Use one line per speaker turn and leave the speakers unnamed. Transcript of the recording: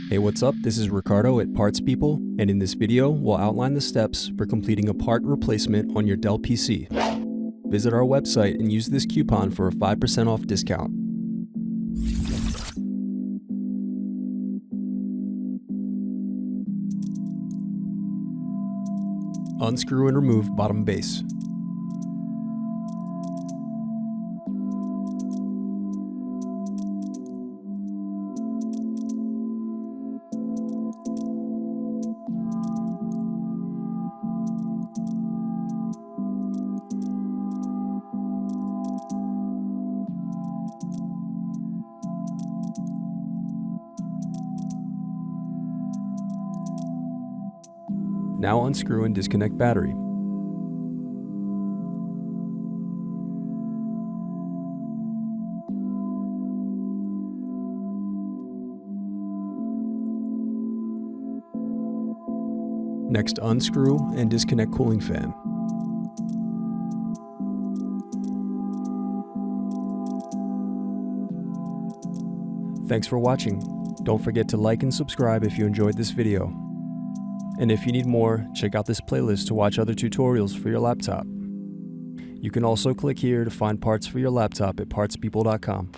Hey, what's up? This is Ricardo at Parts People, and in this video, we'll outline the steps for completing a part replacement on your Dell PC. Visit our website and use this coupon for a 5% off discount. Unscrew and remove bottom base. Now unscrew and disconnect battery. Next, unscrew and disconnect cooling fan. Thanks for watching. Don't forget to like and subscribe if you enjoyed this video. And if you need more, check out this playlist to watch other tutorials for your laptop. You can also click here to find parts for your laptop at partspeople.com.